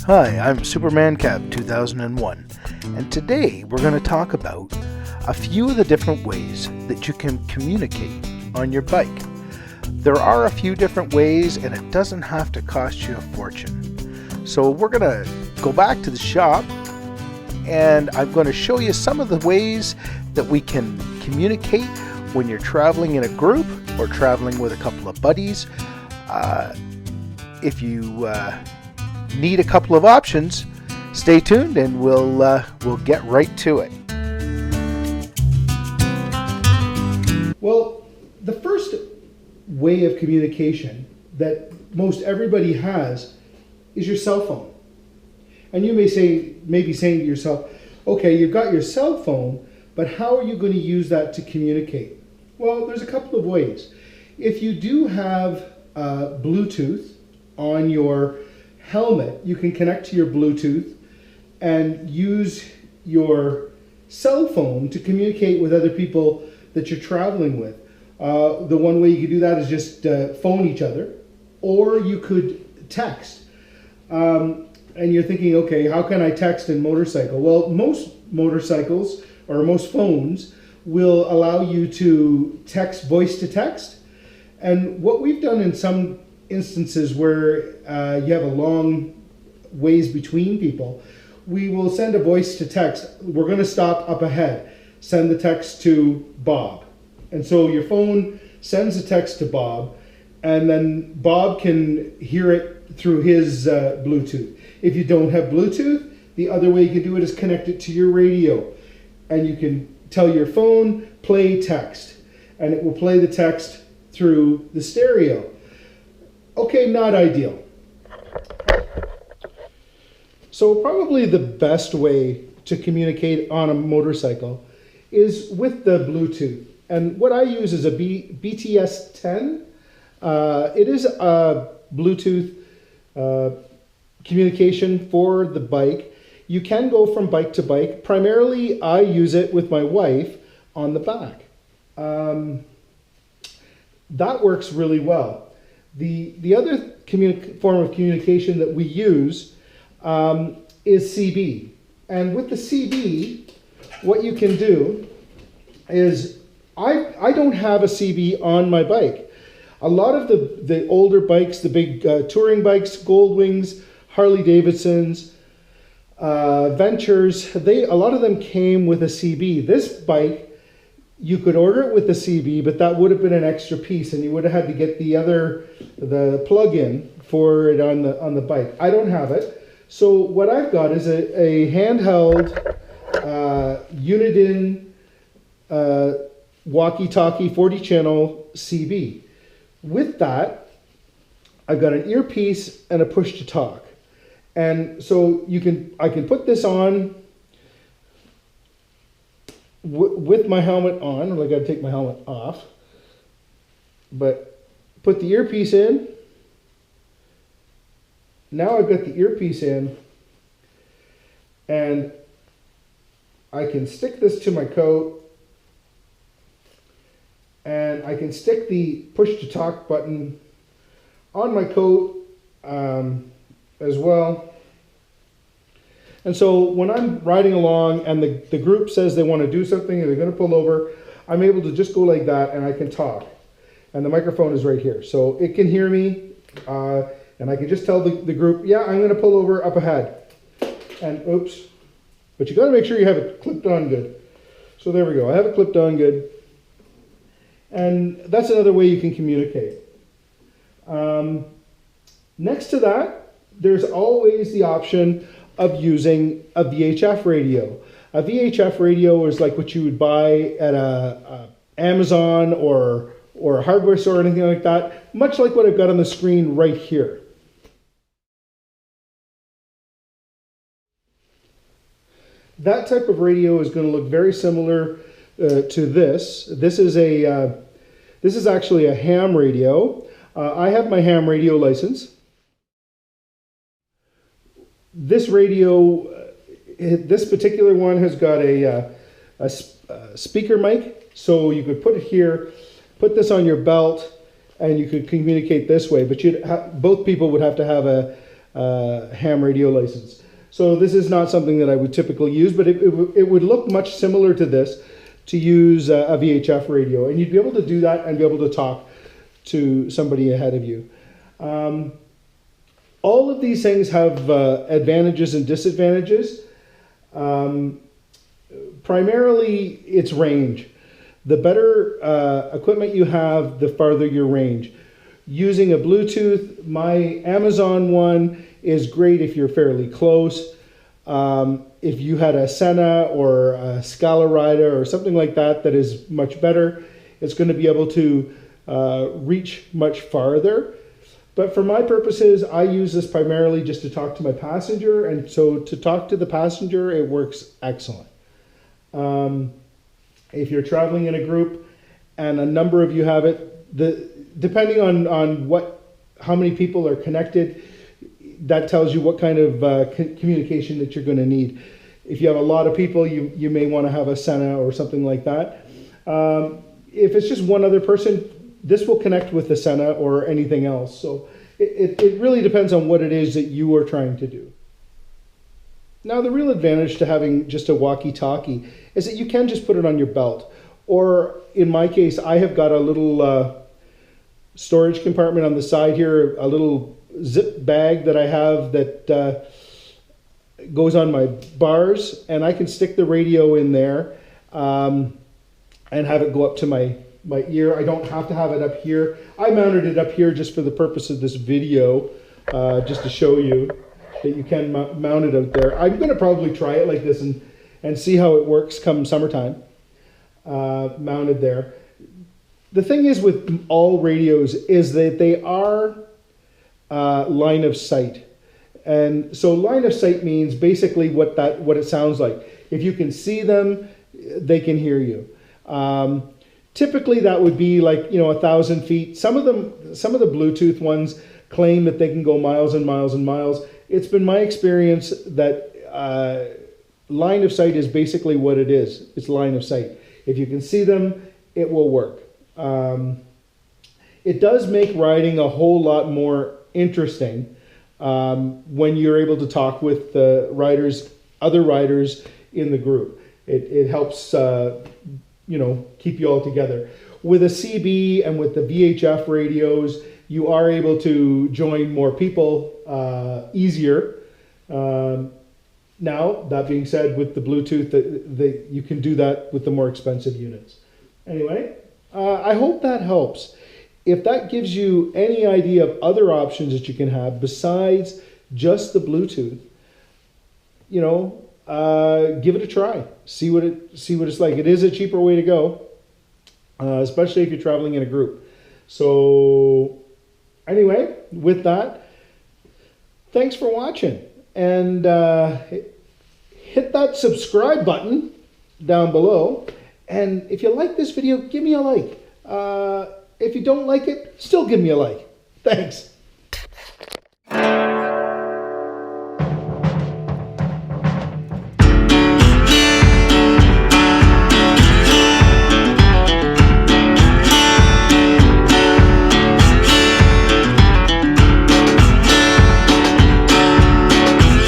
Hi, I'm Superman Cap 2001, and today we're going to talk about a few of the different ways that you can communicate on your bike. There are a few different ways, and it doesn't have to cost you a fortune. So we're going to go back to the shop, and I'm going to show you some of the ways that we can communicate when you're traveling in a group or traveling with a couple of buddies. If you need a couple of options, stay tuned and we'll get right to it. Well, the first way of communication that most everybody has is your cell phone. And you may be saying to yourself, okay, you've got your cell phone, but how are you going to use that to communicate? Well, there's a couple of ways. If you do have Bluetooth on your helmet, you can connect to your Bluetooth and use your cell phone to communicate with other people that you're traveling with. The one way you could do that is just phone each other, or you could text. And you're thinking, okay, how can I text in motorcycle? Well, most motorcycles or most phones will allow you to text voice to text. And what we've done in some instances where you have a long ways between people, we will send a voice to text. We're going to stop up ahead. Send the text to Bob. And so your phone sends a text to Bob, and then Bob can hear it through his Bluetooth. If you don't have Bluetooth, the other way you can do it is connect it to your radio. And you can tell your phone, play text. And it will play the text through the stereo. Okay, not ideal. So probably the best way to communicate on a motorcycle is with the Bluetooth. And what I use is a BTS-10. It is a Bluetooth communication for the bike. You can go from bike to bike. Primarily, I use it with my wife on the back. That works really well. The other form of communication that we use is CB. And with the CB, what you can do is, I don't have a CB on my bike. A lot of the older bikes, the big touring bikes, Goldwings, Harley Davidsons, Ventures, a lot of them came with a CB. This bike, you could order it with the CB, but that would have been an extra piece, and you would have had to get the plug-in for it on the bike. I don't have it, so what I've got is a handheld Uniden walkie-talkie 40-channel CB. With that, I've got an earpiece and a push-to-talk, and so I can put this on with my helmet on. Well, I got to take my helmet off, but put the earpiece in. Now I've got the earpiece in, and I can stick this to my coat, and I can stick the push to talk button on my coat as well. And so when I'm riding along and the group says they want to do something and they're going to pull over, I'm able to just go like that and I can talk. And the microphone is right here. So it can hear me, and I can just tell the group, yeah, I'm going to pull over up ahead. And oops. But you got to make sure you have it clipped on good. So there we go. I have it clipped on good. And that's another way you can communicate. Next to that, there's always the option of using a VHF radio. A VHF radio is like what you would buy at a Amazon or a hardware store or anything like that, much like what I've got on the screen right here. That type of radio is going to look very similar to this. This is actually a ham radio. I have my ham radio license. This radio, this particular one has got a speaker mic, so you could put it here, put this on your belt, and you could communicate this way. But both people would have to have ham radio license. So this is not something that I would typically use, but it would look much similar to this to use a VHF radio. And you'd be able to do that and be able to talk to somebody ahead of you. All of these things have advantages and disadvantages. Primarily, it's range. The better equipment you have, the farther your range. Using a Bluetooth, my Amazon one is great if you're fairly close. If you had a Sena or a Scala Rider or something like that that is much better, it's going to be able to reach much farther. But for my purposes, I use this primarily just to talk to my passenger, and so to talk to the passenger, it works excellent. If you're traveling in a group and a number of you have it, depending on how many people are connected, that tells you what kind of communication that you're going to need. If you have a lot of people, you may want to have a Sena or something like that. If it's just one other person, this will connect with the Sena or anything else. So it really depends on what it is that you are trying to do. Now, the real advantage to having just a walkie-talkie is that you can just put it on your belt. Or in my case, I have got a little storage compartment on the side here, a little zip bag that I have that goes on my bars, and I can stick the radio in there and have it go up to my ear. I don't have to have it up here. I mounted it up here just for the purpose of this video, just to show you that you can mount it out there. I'm going to probably try it like this and see how it works come summertime, mounted there. The thing is with all radios is that they are line of sight. And so line of sight means basically what it sounds like. If you can see them, they can hear you. Typically that would be like, 1,000 feet. Some of the Bluetooth ones claim that they can go miles and miles and miles. It's been my experience that line of sight is basically what it is. It's line of sight. If you can see them, it will work. It does make riding a whole lot more interesting when you're able to talk with the other riders in the group. It helps keep you all together. With a CB and with the VHF radios, you are able to join more people easier. Now, that being said, with the Bluetooth, you can do that with the more expensive units. Anyway, I hope that helps. If that gives you any idea of other options that you can have besides just the Bluetooth, give it a try. See what it's like. It is a cheaper way to go, especially if you're traveling in a group. So anyway, with that, thanks for watching, and hit that subscribe button down below. And if you like this video, give me a like. If you don't like it, still give me a like. Thanks.